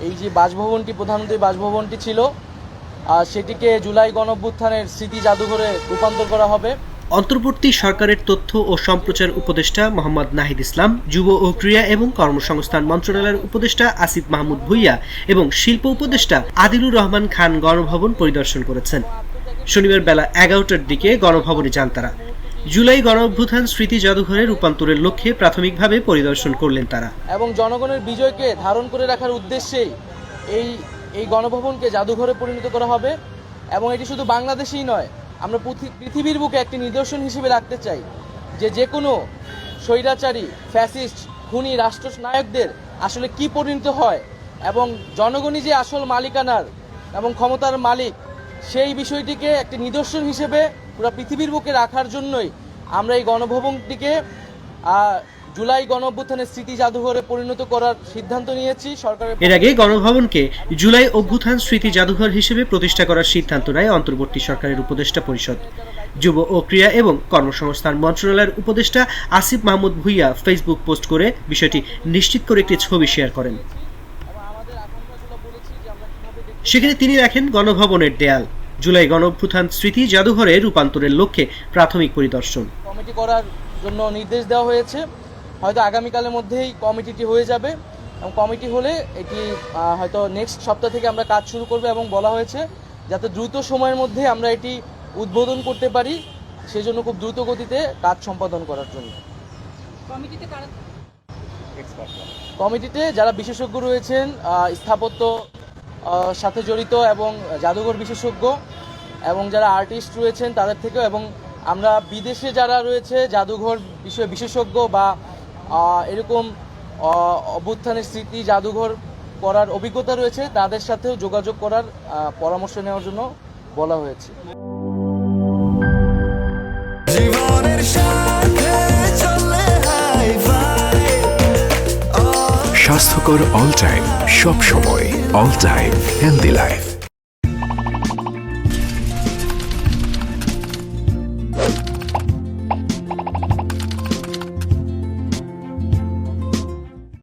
এই যে বাসভবনটি, প্রধানমন্ত্রীর বাসভবনটি ছিল, সেটিকে জুলাই গণঅভ্যুত্থানের স্মৃতি জাদুঘরে রূপান্তর করা হবে। অন্তর্বর্তী সরকারের তথ্য ও সম্প্রচার উপদেষ্টা মোহাম্মদ নাহিদ ইসলাম, যুব ও ক্রীড়া এবং কর্মসংস্থান মন্ত্রণালয়ের উপদেষ্টা আসিফ মাহমুদ ভূঁইয়া এবং শিল্প উপদেষ্টা আদিলুর রহমান খান গণভবন পরিদর্শন করেছেন। শনিবার বেলা 11টার দিকে গণভবনে যান তারা। জুলাই গণঅভ্যুত্থান স্মৃতি জাদুঘরে রূপান্তরের লক্ষ্যে প্রাথমিকভাবে পরিদর্শন করলেন তারা। এবং জনগণের বিজয়কে ধারণ করে রাখার উদ্দেশ্যেই এই গণভবনকে জাদুঘরে পরিণত করা হবে। এবং এটি শুধু বাংলাদেশেই নয়, আমরা পৃথিবীর বুকে একটি নিদর্শন হিসেবে রাখতে চাই যে কোনো স্বৈরাচারী, ফ্যাসিস্ট, খুনি রাষ্ট্রনায়কদের আসলে কি পরিণত হয় এবং জনগণই যে আসল মালিকানার এবং ক্ষমতার মালিক, সেই বিষয়টিকে একটি নিদর্শন হিসেবে পুরো পৃথিবীর বুকে রাখার জন্যই আমরা এই গণভবনটিকে জুলাই গণঅভ্যুত্থানের স্মৃতি জাদুঘরে পরিণত করার সিদ্ধান্ত নিয়েছি সরকারের। এর আগে গণভবনকে জুলাই অভ্যুত্থান স্মৃতি জাদুঘর হিসেবে প্রতিষ্ঠা করার সিদ্ধান্ত নেয় অন্তর্বর্তী সরকারের উপদেষ্টা পরিষদ। যুব ও ক্রীড়া এবং কর্মসংস্থান মন্ত্রণালয়ের উপদেষ্টা আসিফ মাহমুদ ভূঁইয়া ফেসবুক পোস্ট করে বিষয়টি নিশ্চিত করে একটি ছবি শেয়ার করেন। সেখানে তিনি লেখেন, গণভবনের দেয়াল জুলাই গণঅভ্যুত্থান স্মৃতি জাদুঘরে রূপান্তরের লক্ষ্যে প্রাথমিক পরিদর্শন। কমিটি করার জন্য নির্দেশ দেওয়া হয়েছে, হয়তো আগামীকালের মধ্যেই কমিটিটি হয়ে যাবে এবং কমিটি হলে এটি হয়তো নেক্সট সপ্তাহ থেকে আমরা কাজ শুরু করব এবং বলা হয়েছে যাতে দ্রুত সময়ের মধ্যে আমরা এটি উদ্বোধন করতে পারি, সেজন্য খুব দ্রুত গতিতে কাজ সম্পাদন করার জন্য। কমিটিতে যারা বিশেষজ্ঞ রয়েছেন, স্থাপত্য সাথে জড়িত এবং জাদুঘর বিশেষজ্ঞ এবং যারা আর্টিস্ট রয়েছেন তাদের থেকেও, এবং আমরা বিদেশে যারা রয়েছে জাদুঘর বিষয়ে বিশেষজ্ঞ বা এরকম অভ্যুত্থানের স্মৃতি জাদুঘর করার অভিজ্ঞতা রয়েছে, তাদের সাথেও যোগাযোগ করার পরামর্শ নেওয়ার জন্য বলা হয়েছে। স্বাস্থ্যকর অল টাইম, সব সময় অল টাইম হেলদি লাইফ।